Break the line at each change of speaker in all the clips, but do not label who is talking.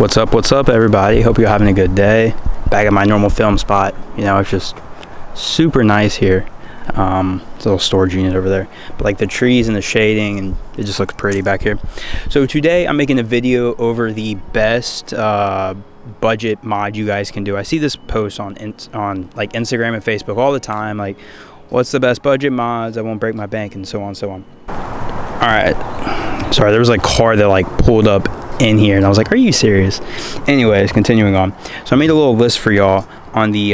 What's up everybody? Hope you're having a good day. Back at my normal film spot. You know, it's just super nice here. It's a little storage unit over there, but like the trees and the shading, and it just looks pretty back here. So today I'm making a video over the best budget mod you guys can do. I see this post on like Instagram and Facebook all the time, like what's the best budget mods, I won't break my bank, and so on and so on. All right, sorry, there was like a car that like pulled up in here and I was like, are you serious? Anyways, continuing on. So I made a little list for y'all on the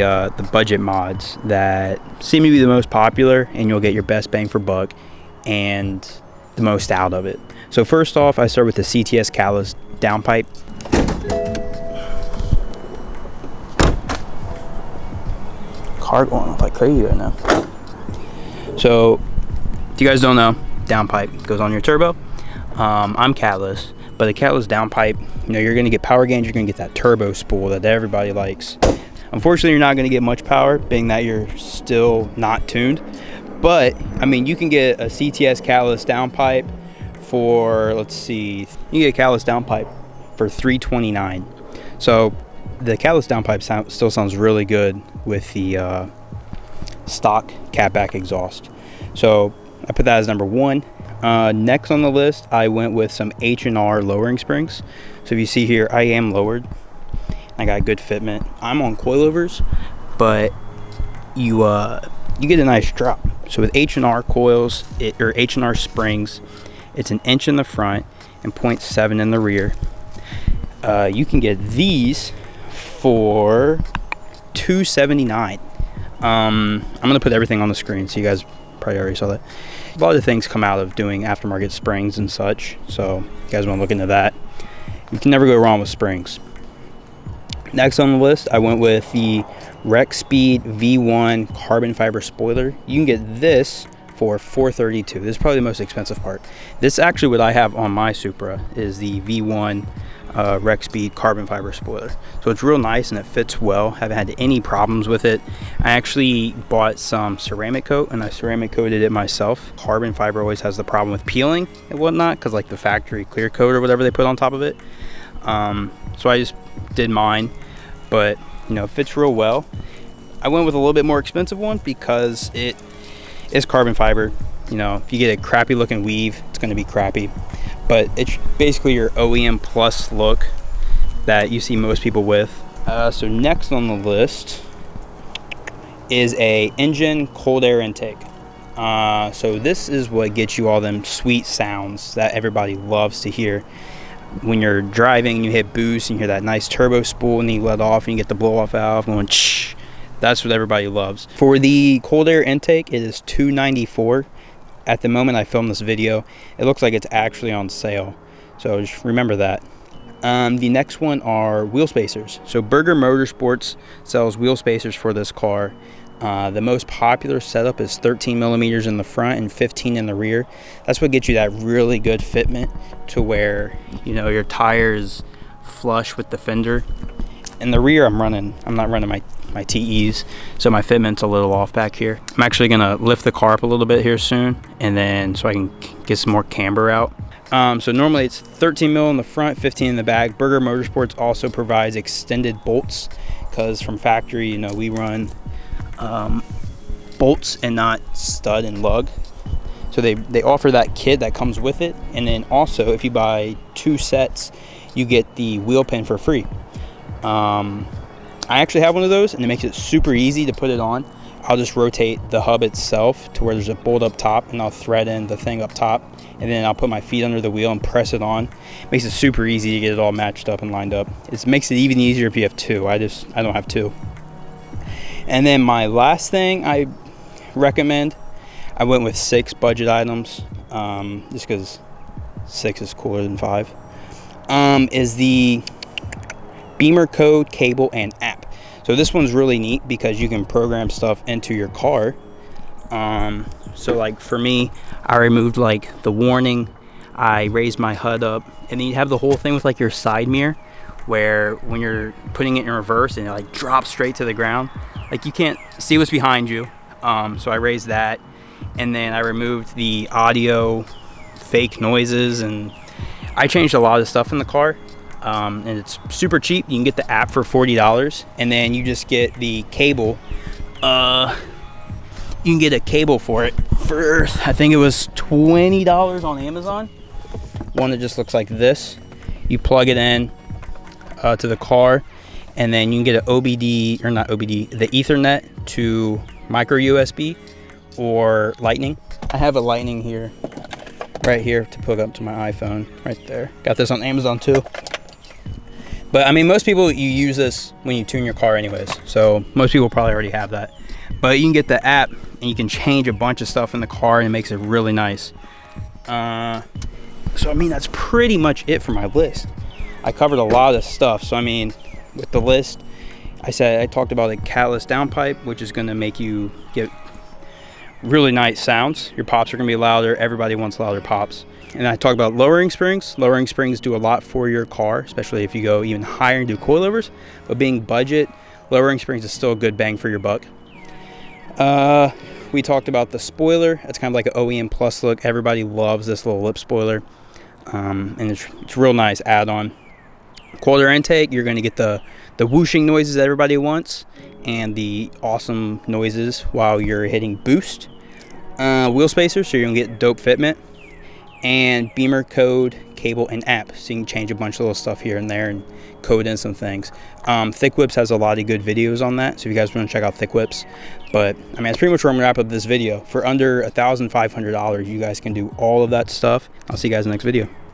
budget mods that seem to be the most popular, and you'll get your best bang for buck and the most out of it. So first off, I start with the CTS catless downpipe. Car going off like crazy right now. So if you guys don't know, downpipe goes on your turbo. I'm catless, but a catless downpipe, you know, you're going to get power gains, you're going to get that turbo spool that everybody likes. Unfortunately, you're not going to get much power, being that you're still not tuned. But I mean, you can get a CTS catless downpipe for, let's see, you get a catless downpipe for $329. So the catless downpipe still sounds really good with the stock catback exhaust. So I put that as number one. Next on the list, I went with some H&R lowering springs. So if you see here, I am lowered. I got good fitment. I'm on coilovers, but you get a nice drop. So with H&R coils, or H&R springs, it's 1 inch in the front and 0.7 in the rear. You can get these for $279. I'm gonna put everything on the screen, so you guys probably already saw that. A lot of things come out of doing aftermarket springs and such, so you guys want to look into that. You can never go wrong with springs. Next on the list, I went with the Rexspeed V1 carbon fiber spoiler. You can get this for $432. This is probably the most expensive part. This is actually what I have on my Supra, is the V1 Rexspeed carbon fiber spoiler. So it's real nice and it fits well. Haven't had any problems with it. I actually bought some ceramic coat and I ceramic coated it myself. Carbon fiber always has the problem with peeling and whatnot, because like the factory clear coat or whatever they put on top of it. So I just did mine, but you know, it fits real well. I went with a little bit more expensive one because it is carbon fiber. You know, if you get a crappy looking weave, it's going to be crappy, but it's basically your OEM plus look that you see most people with. So next on the list is a Injen cold air intake. So this is what gets you all them sweet sounds that everybody loves to hear. When you're driving and you hit boost and you hear that nice turbo spool and then you let off and you get the blow off valve going shh. That's what everybody loves. For the cold air intake, it is $294. At the moment I filmed this video, it looks like it's actually on sale, so just remember that. The next one are wheel spacers. So Burger Motorsports sells wheel spacers for this car. The most popular setup is 13 millimeters in the front and 15 in the rear. That's what gets you that really good fitment to where, you know, your tire is flush with the fender. In the rear, I'm not running my TEs, so my fitment's a little off back here. I'm actually gonna lift the car up a little bit here soon, and then so I can get some more camber out. So normally it's 13 mil in the front, 15 in the back. Burger Motorsports also provides extended bolts, because from factory, you know, we run bolts and not stud and lug. So they offer that kit that comes with it, and then also if you buy 2 sets, you get the wheel pin for free. I actually have one of those, and it makes it super easy to put it on. I'll just rotate the hub itself to where there's a bolt up top, and I'll thread in the thing up top, and then I'll put my feet under the wheel and press it on. It makes it super easy to get it all matched up and lined up. It makes it even easier if you have 2. I don't have 2. And then my last thing I recommend, I went with 6 budget items, just because 6 is cooler than 5, is the Bimmercode cable and app. So this one's really neat because you can program stuff into your car. So like for me, I removed like the warning, I raised my HUD up, and then you have the whole thing with like your side mirror, where when you're putting it in reverse and it like drops straight to the ground, like you can't see what's behind you. So I raised that, and then I removed the audio fake noises, and I changed a lot of stuff in the car. And it's super cheap. You can get the app for $40, and then you just get the cable. You can get a cable for it for, I think it was $20 on Amazon. One that just looks like this. You plug it in to the car, and then you can get an OBD, or not OBD, the Ethernet to micro USB or Lightning. I have a Lightning here, right here, to plug up to my iPhone, right there. Got this on Amazon too. But I mean, most people, you use this when you tune your car anyways, so most people probably already have that. But you can get the app, and you can change a bunch of stuff in the car, and it makes it really nice. So I mean, that's pretty much it for my list. I covered a lot of stuff. So I mean, with the list, I talked about a catless downpipe, which is going to make you get really nice sounds. Your pops are going to be louder. Everybody wants louder pops. And I talked about lowering springs. Lowering springs do a lot for your car, especially if you go even higher and do coilovers. But being budget, lowering springs is still a good bang for your buck. We talked about the spoiler. It's kind of like an OEM plus look. Everybody loves this little lip spoiler. And it's real nice add-on. Coil intake, you're going to get the whooshing noises that everybody wants, and the awesome noises while you're hitting boost. Wheel spacers, so you're going to get dope fitment. And Bimmercode cable and app, so you can change a bunch of little stuff here and there and code in some things. Thick Whips has a lot of good videos on that, so if you guys want to check out Thick Whips. But I mean, that's pretty much where I'm gonna wrap up this video. For under $1,500, you guys can do all of that stuff. I'll see you guys in the next video.